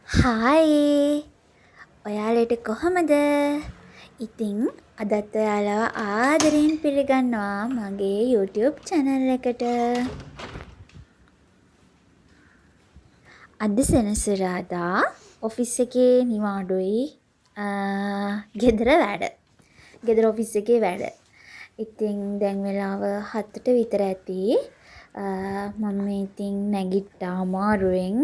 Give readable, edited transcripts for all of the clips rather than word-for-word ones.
Hi ඔයාලට කොහොමද? ඉතින් අදත් ඔයාලව ආදරයෙන් පිළිගන්නවා මගේ YouTube channel එකට. අද සෙනසුරාදා ඔෆිස් එකේ නිවාඩුයි. ගෙදර වැඩ. ගෙදර ඔෆිස් එකේ වැඩ. ඉතින් දැන් වෙලාව 7ට විතර ඇති. මම ඉතින් නැගිට්ටා අමාරුවෙන්.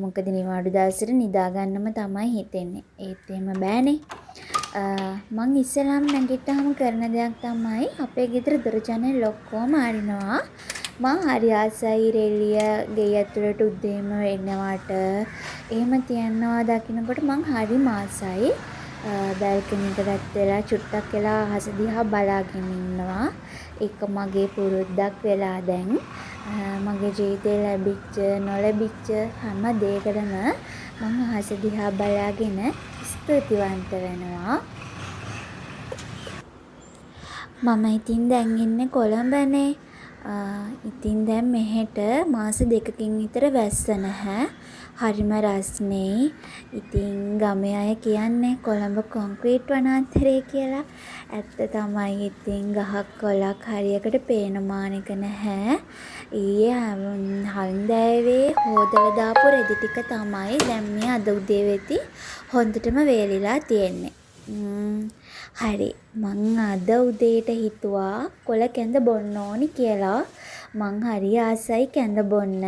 මොකද නිවාඩු දවසට නිදාගන්නම තමයි හිතෙන්නේ. ඒත් එහෙම බෑනේ. මං ඉස්සෙල්ලාම නැගිට්ටාම කරන දෙයක් තමයි අපේ ගෙදර දොර ජනෙල් ඔක්කොම අරිනවා. මං හරි ආසයි රෙලිය ගෙයි ඇතුළට උදේම එනවට. එහෙම තියනවා දකින්නකොට මං හරිම ආසයි. බැල්කනි එකකට වෙලා චුට්ටක් වෙලා අහස දිහා බලාගෙන ඉන්නවා. ඒක මගේ පුරුද්දක් වෙලා දැන්. මගේ ජීවිතේ ලැබිච්ච නොලැබිච්ච හැම දෙයකටම මම අහස දිහා බලාගෙන ස්තුතිවන්ත වෙනවා. මම ඉතින් දැන් ඉන්නේ කොළඹනේ. ඉතින් දැන් මෙහෙට මාස 2කින් විතර වැස්ස නැහැ. හරිම රස්නේ. ඉතින් ගමේ අය කියන්නේ කොළඹ කොන්ක්‍රීට් වනාන්තරය කියලා. ඇත්ත තමයි. ඉතින් ගහක් කොළක් හරියකට පේන මානෙක නැහැ. ඊයේ හල්දෑවේ හොදලා දාපු රෙදි ටික තමයි දැන් මේ අද උදේ වෙති හොඳටම වේලිලා තියෙන්නේ. හරි මං අද උදේට හිතුවා කොළ කැඳ බොන්න ඕනි කියලා. මං හරි ආසයි කැඳ බොන්න.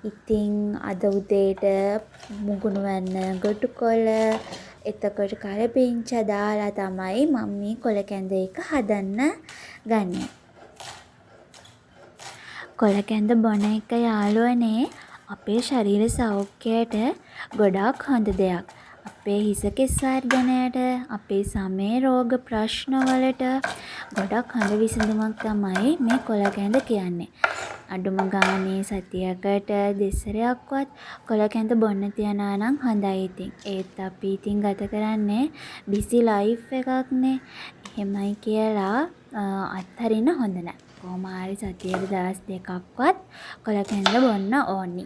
ඉතින් අද උදේට මුගුණු වැන්න ගොටු කොළ එතකොට කරපිංච දාලා තමයි මම මේ කොළ කැඳ එක හදන්න ගන්නේ. කොළ කැඳ බොන එක යාළුවනේ අපේ ශරීර සෞඛ්‍යයට ගොඩාක් හොඳ දෙයක්. අපේ හිස කෙස් වර්ධනයට, අපේ සමේ රෝග ප්‍රශ්න වලට ගොඩක් හොඳ විසඳුමක් තමයි මේ කොළ කැඳ කියන්නේ. අඩුම ගානේ සතියකට දෙසරයක්වත් කොළ කැඳ බොන්න තියනවා නම් හොඳයි ඉතින්. ඒත් අපි ඉතින් ගත කරන්නේ බිසි ලයිෆ් එකක්නේ. එහෙමයි කියලා අත්හරින්න හොඳ නැහැ. කොහොම හරි සතියේ දවස් දෙකක්වත් කොළ කැඳ බොන්න ඕනි.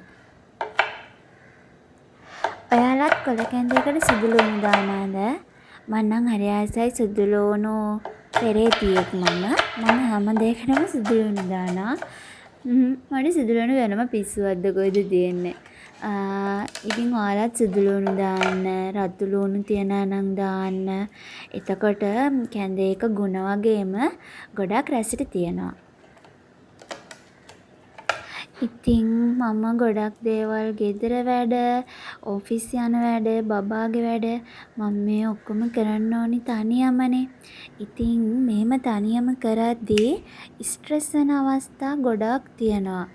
ඔයාලත් කොළ කැඳයකට සුදු ලුණු දානවද? මම නම් හරි ආසයි සුදු ලුණු පෙරේතියෙක් මම. මම හැම දෙයකටම සුදු ලුණු දානවා. මට සුදු ලුණු වෙනම පිස්සුවක්ද කොයිද තියෙන්නේ. ඉතින් ඔයාලත් සුදු ලුණු දාන්න, රතු ලුණු තියනවා නම් දාන්න. එතකොට කැඳයක ගුණ වගේම ගොඩක් රසට තියෙනවා. ඉතින් මම ගොඩක් දේවල් ගෙදර වැඩ, ඔෆිස් යන වැඩ, බබාගේ වැඩ මම මේ ඔක්කොම කරන්න ඕනි තනියමනේ. ඉතින් මෙහෙම තනියම කරද්දී ස්ට්‍රෙස් වෙන අවස්ථා ගොඩක් තියෙනවා.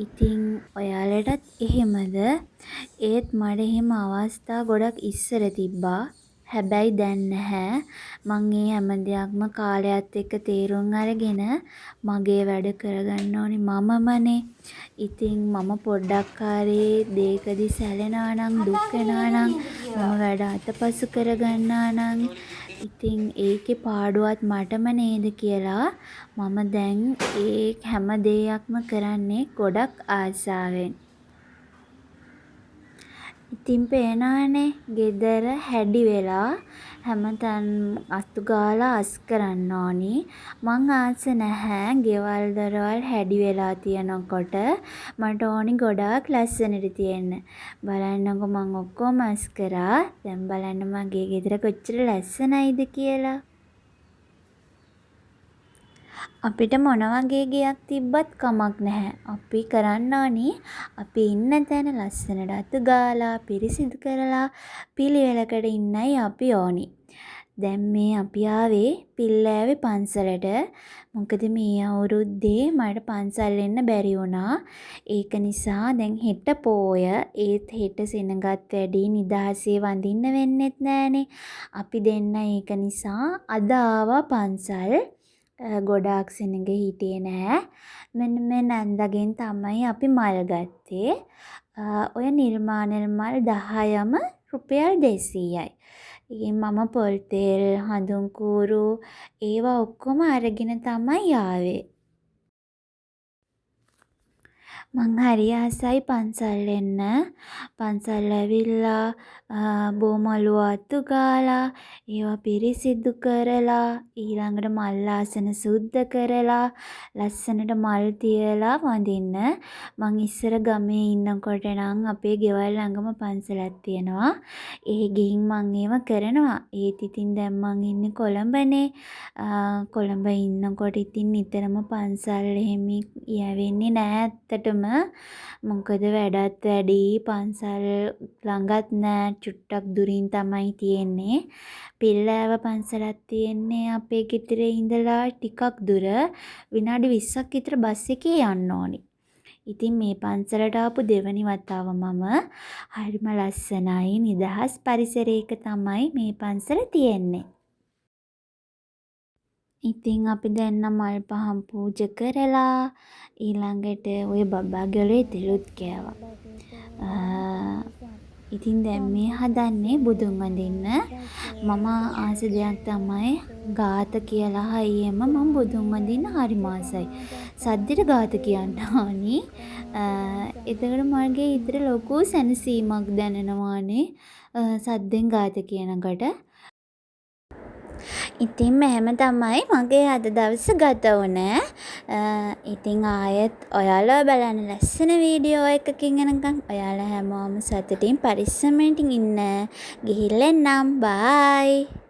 ඉතින් ඔයාලටත් එහෙමද? ඒත් මට එහෙම අවස්ථා ගොඩක් ඉස්සර තිබ්බා. හැබැයි දැන් නැහැ. මං මේ හැම දෙයක්ම කාලයත් එක්ක තේරුම් අරගෙන මගේ වැඩ කරගන්න ඕනි මමමනේ. ඉතින් මම පොඩ්ඩක් හරි දෙයකදී සැලෙනවා නම් දුක් වෙනවා නම් මම වැඩ අතපසු කරගන්නවා නම් ඉතින් ඒකේ පාඩුවත් මටම නේද කියලා මම දැන් ඒ හැම දෙයක්ම කරන්නේ ගොඩක් ආසාවෙන්. ඉතින් පේනවනේ ගෙදර හැඩි වෙලා හැමතැන් අතු ගාලා අස් කරන්න ඕනි. මං ආස නැහැ ගෙවල් දොරවල් හැඩි වෙලා තියනකොට. මට ඕනි ගොඩාක් ලස්සනට තියෙන්න. බලන්නකො මං ඔක්කොම අස් කරා. දැන් බලන්න මගේ ගෙදර කොච්චර ලස්සනයිද කියලා. අපිට මොන වගේ ගෙයක් තිබ්බත් කමක් නැහැ. අපි කරන්න ඕනි අපි ඉන්න තැන ලස්සනට අතු ගාලා පිරිසිදු කරලා පිළිවෙලකට ඉන්නයි අපි ඕනි. දැන් මේ අපි ආවේ පිල්ලෑවේ පන්සලට. මොකද මේ අවුරුද්දේ මට පන්සල් එන්න බැරි වුණා. ඒක නිසා දැන් හෙට පෝය. ඒත් හෙට සෙනගත් වැඩි නිදහසේ වඳින්න වෙන්නෙත් නෑනේ. අපි දෙන්න ඒක නිසා අද ආවා පන්සල්. ගොඩාක් සෙනඟ හිටියේ නෑ. මෙන්න මේ නැන්දගෙන් තමයි අපි මල් ගත්තේ. ඔය නිර්මාණල් මල් 10ම රුපියල් 200යි. ඉතින් මම පොල් තෙල්, හඳුන් කූරු ඒවා ඔක්කොම අරගෙන තමයි ආවේ. මං හරි ආසයි පන්සල් එන්න. පන්සල් ඇවිල්ලා බෝ මළුව අතු ගාලා ඒවා පිරිසිදු කරලා ඊළඟට මල් ආසන සුද්ධ කරලා ලස්සනට මල් තියලා වඳින්න. මං ඉස්සර ගමේ ඉන්නකොට නම් අපේ ගෙවල් ළඟම පන්සලක් තියෙනවා. ඒ ගිහින් මං ඒව කරනවා. ඒත් ඉතින් දැන් මං ඉන්නේ කොළඹනේ. කොළඹ ඉන්නකොට ඉතින් නිතරම පන්සල් එහෙම යවෙන්නේ නෑ ඇත්තටම. මොකද වැඩත් වැඩි පන්සල් ළඟත් නෑ චුට්ටක් දුරින් තමයි තියෙන්නේ. පිල්ලෑව පන්සලක් තියෙන්නේ අපේ ගෙදරේ ඉඳලා ටිකක් දුර විනාඩි 20ක් විතර බස් එකේ යන්න ඕනි. ඉතින් මේ පන්සලට ආපු දෙවනි වතාව මම හරිම ලස්සනයි නිදහස් පරිසරයක තමයි මේ පන්සල තියෙන්නේ. ඉතින් අපි දැන් මල් පහන් පූජා කරලා ඊළඟට ওই බබාගේ ඔලේ තෙලුත් කෑවා. ඉතින් දැන් මේ හදන්නේ බුදුන් වඳින්න. මම ආස දෙයක් තමයි ගාත කියලා හයියෙම මම බුදුන් වඳින්න හරිම ආසයි. සද්දෙට ගාත කියන්න ඕනි. එතකොට මගේ හිතට ලොකු සැනසීමක් දැනෙනවානේ සද්දෙන් ගාත කියනකොට. ඉතින් මෙහෙම තමයි මගේ අද දවස ගත වුණේ. ඉතින් ආයෙත් ඔයාලා බලන්න ලස්සන වීඩියෝ එකකින් එනකම් ඔයාලා හැමෝම සතුටින් පරිස්සමෙන් ඉන්න. ගිහිල්ලා එන්නම්. බයි.